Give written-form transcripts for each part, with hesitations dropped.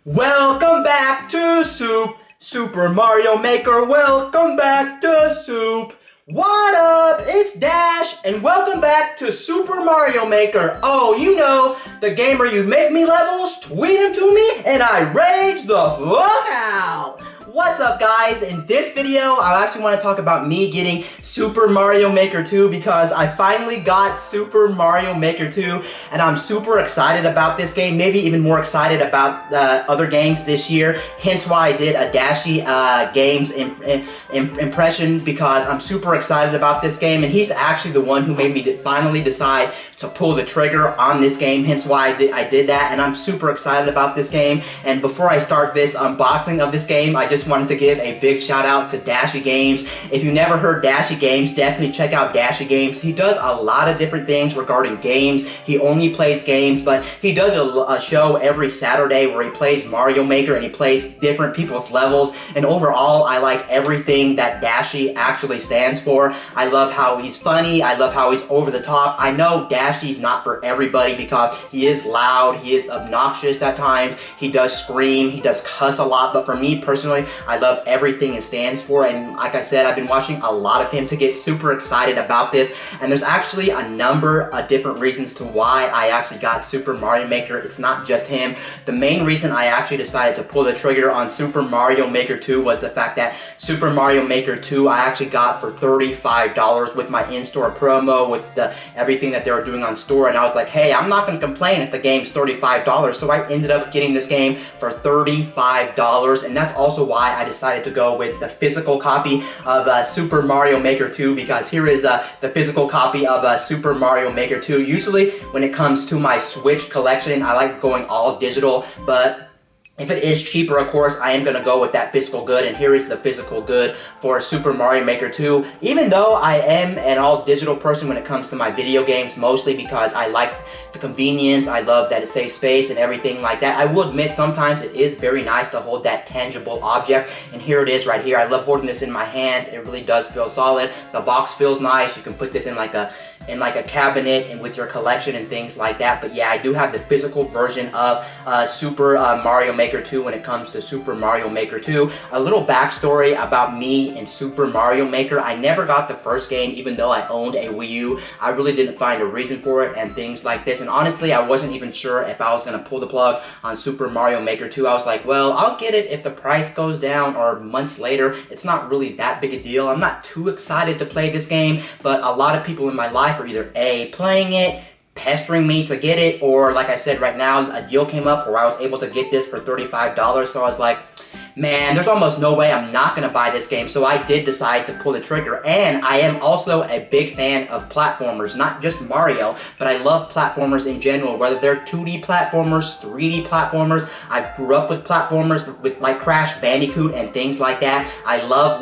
Welcome back to Super Mario Maker. Welcome back to Soup. What up? It's Dash, and welcome back to Super Mario Maker. Oh, you know, the game where you make me levels, tweet them to me, and I rage the fuck out. What's up, guys? In this video, I actually want to talk about me getting Super Mario Maker 2 because I finally got Super Mario Maker 2 and I'm super excited about this game, maybe even more excited about other games this year, hence why I did a Dashy Games impression because I'm super excited about this game, and he's actually the one who made me finally decide to pull the trigger on this game, hence why I did that, and I'm super excited about this game. And before I start this unboxing of this game, I just wanted to give a big shout out to Dashy Games. If you never heard Dashy Games, definitely check out Dashy Games. He does a lot of different things regarding games. He only plays games, but he does a show every Saturday where he plays Mario Maker and he plays different people's levels. And overall, I like everything that Dashy actually stands for. I love how he's funny. I love how he's over the top. I know Dashy's not for everybody because he is loud. He is obnoxious at times. He does scream. He does cuss a lot. But for me personally, I love everything it stands for, and like I said, I've been watching a lot of him to get super excited about this, and there's actually a number of different reasons to why I actually got Super Mario Maker. It's not just him. The main reason I actually decided to pull the trigger on Super Mario Maker 2 was the fact that Super Mario Maker 2 I actually got for $35 with my in-store promo, with everything that they were doing on store, and I was like, hey, I'm not going to complain if the game's $35, so I ended up getting this game for $35, and that's also why I decided to go with the physical copy of Super Mario Maker 2, because here is the physical copy of Super Mario Maker 2. Usually when it comes to my Switch collection, I like going all digital, but if it is cheaper, of course, I am going to go with that physical good, and here is the physical good for Super Mario Maker 2. Even though I am an all-digital person when it comes to my video games, mostly because I like the convenience, I love that it saves space and everything like that, I will admit sometimes it is very nice to hold that tangible object, and here it is right here. I love holding this in my hands. It really does feel solid. The box feels nice. You can put this in like a cabinet and with your collection and things like that. But yeah, I do have the physical version of Super Mario Maker 2 when it comes to Super Mario Maker 2. A little backstory about me and Super Mario Maker. I never got the first game even though I owned a Wii U. I really didn't find a reason for it and things like this. And honestly, I wasn't even sure if I was going to pull the plug on Super Mario Maker 2. I was like, well, I'll get it if the price goes down or months later. It's not really that big a deal. I'm not too excited to play this game, but a lot of people in my life are either A, playing it, pestering me to get it, or like I said right now, a deal came up where I was able to get this for $35, so I was like, man, there's almost no way I'm not going to buy this game, so I did decide to pull the trigger. And I am also a big fan of platformers, not just Mario, but I love platformers in general, whether they're 2D platformers, 3D platformers. I grew up with platformers with like Crash Bandicoot and things like that. I love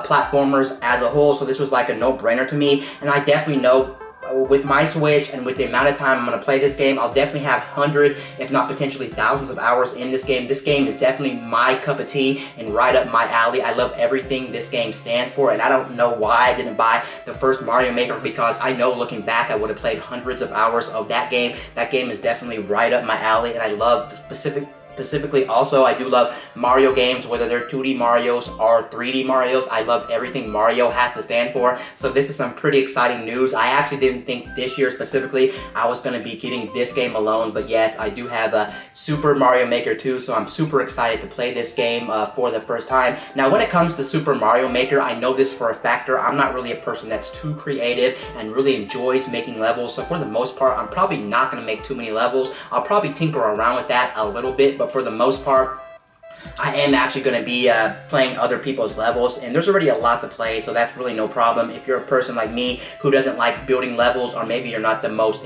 platformers as a whole, so this was like a no-brainer to me, and I definitely know with my Switch and with the amount of time I'm going to play this game, I'll definitely have hundreds, if not potentially thousands of hours in this game. This game is definitely my cup of tea and right up my alley. I love everything this game stands for, and I don't know why I didn't buy the first Mario Maker, because I know looking back I would have played hundreds of hours of that game. That game is definitely right up my alley, and I love specifically also, I do love Mario games, whether they're 2D Marios or 3D Marios. I love everything Mario has to stand for, so this is some pretty exciting news. I actually didn't think this year specifically I was going to be getting this game alone, but yes, I do have a Super Mario Maker 2, so I'm super excited to play this game for the first time. Now, when it comes to Super Mario Maker, I know this for a factor. I'm not really a person that's too creative and really enjoys making levels, so for the most part, I'm probably not going to make too many levels. I'll probably tinker around with that a little bit, but for the most part, I am actually going to be playing other people's levels, and there's already a lot to play, so that's really no problem. If you're a person like me who doesn't like building levels, or maybe you're not the most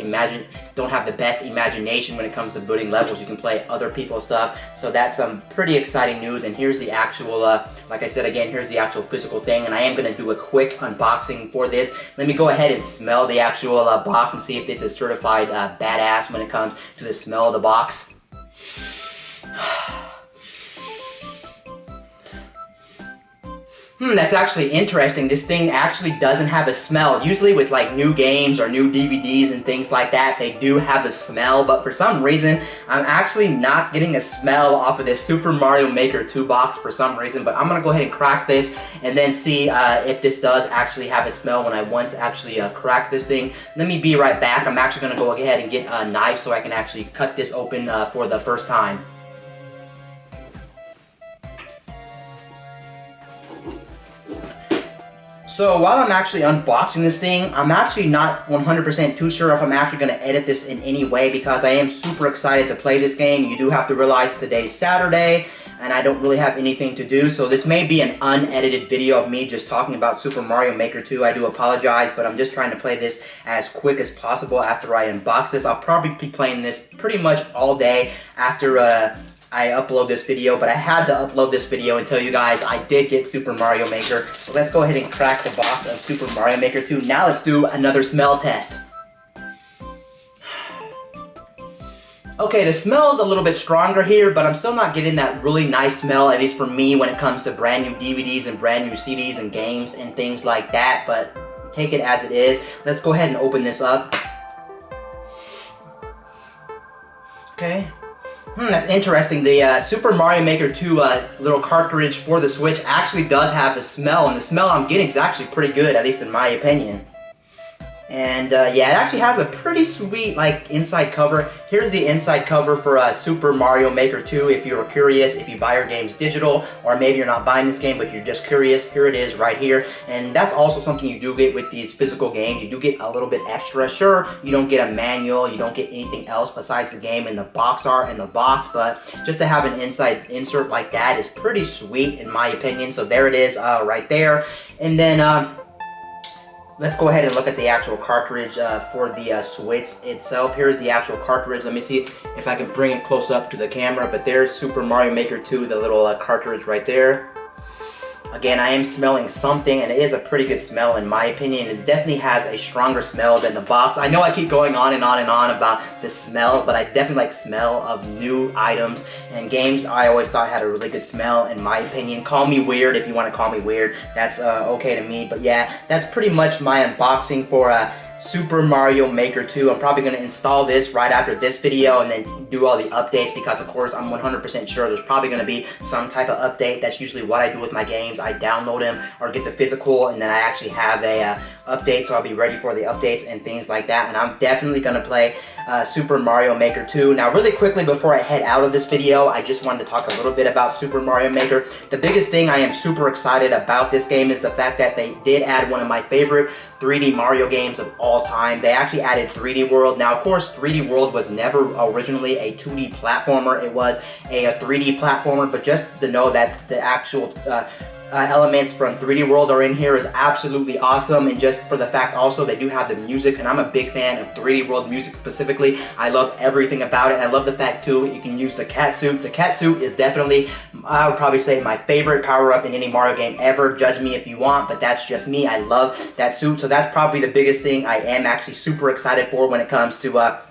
don't have the best imagination when it comes to building levels, you can play other people's stuff. So that's some pretty exciting news, and here's the actual, like I said again, here's the actual physical thing, and I am going to do a quick unboxing for this. Let me go ahead and smell the actual box and see if this is certified badass when it comes to the smell of the box. That's actually interesting. This thing actually doesn't have a smell. Usually with like new games or new DVDs and things like that, they do have a smell, but for some reason, I'm actually not getting a smell off of this Super Mario Maker 2 box for some reason, but I'm gonna go ahead and crack this and then see if this does actually have a smell when I once actually crack this thing. Let me be right back. I'm actually gonna go ahead and get a knife so I can actually cut this open for the first time. So while I'm actually unboxing this thing, I'm actually not 100% too sure if I'm actually going to edit this in any way because I am super excited to play this game. You do have to realize today's Saturday and I don't really have anything to do, so this may be an unedited video of me just talking about Super Mario Maker 2. I do apologize, but I'm just trying to play this as quick as possible after I unbox this. I'll probably be playing this pretty much all day after I upload this video, but I had to upload this video and tell you guys I did get Super Mario Maker. So let's go ahead and crack the box of Super Mario Maker 2. Now let's do another smell test. Okay, the smell is a little bit stronger here, but I'm still not getting that really nice smell, at least for me, when it comes to brand new DVDs and brand new CDs and games and things like that, but take it as it is. Let's go ahead and open this up. Okay. That's interesting. The Super Mario Maker 2 little cartridge for the Switch actually does have a smell, and the smell I'm getting is actually pretty good, at least in my opinion. And yeah, it actually has a pretty sweet like inside cover. Here's the inside cover for Super Mario Maker 2 if you're curious, if you buy your games digital, or maybe you're not buying this game but you're just curious. Here it is right here. And that's also something you do get with these physical games. You do get a little bit extra. Sure, you don't get a manual, you don't get anything else besides the game and the box art in the box, but just to have an inside insert like that is pretty sweet in my opinion. So there it is right there. And then let's go ahead and look at the actual cartridge for the Switch itself. Here's the actual cartridge. Let me see if I can bring it close up to the camera. But there's Super Mario Maker 2, the little cartridge right there. Again, I am smelling something, and it is a pretty good smell in my opinion. It definitely has a stronger smell than the box. I know I keep going on and on and on about the smell, but I definitely like smell of new items and games. I always thought had a really good smell in my opinion. Call me weird if you want to call me weird. That's okay to me. But yeah, that's pretty much my unboxing for Super Mario Maker 2. I'm probably going to install this right after this video and then do all the updates because of course I'm 100% sure there's probably going to be some type of update. That's usually what I do with my games. I download them or get the physical and then I actually have a update, so I'll be ready for the updates and things like that. And I'm definitely going to play Super Mario Maker 2. Now really quickly before I head out of this video, I just wanted to talk a little bit about Super Mario Maker. The biggest thing I am super excited about this game is the fact that they did add one of my favorite 3D Mario games of all time. They actually added 3D World. Now, of course, 3D World was never originally a 2D platformer. It was a 3D platformer, but just to know that the actual elements from 3D World are in here is absolutely awesome. And just for the fact also they do have the music, and I'm a big fan of 3D World music specifically. I love everything about it. I love the fact too you can use the cat suit. The cat suit is definitely, I would probably say, my favorite power-up in any Mario game ever. Judge me if you want, but that's just me. I love that suit. So that's probably the biggest thing I am actually super excited for when it comes to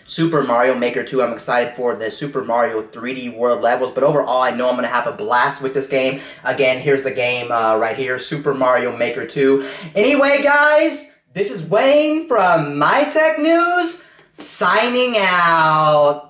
Super Mario Maker 2. I'm excited for the Super Mario 3D World levels, but overall I know I'm going to have a blast with this game. Again, here's the game right here, Super Mario Maker 2. Anyway guys, this is Wayne from MyTech News, signing out.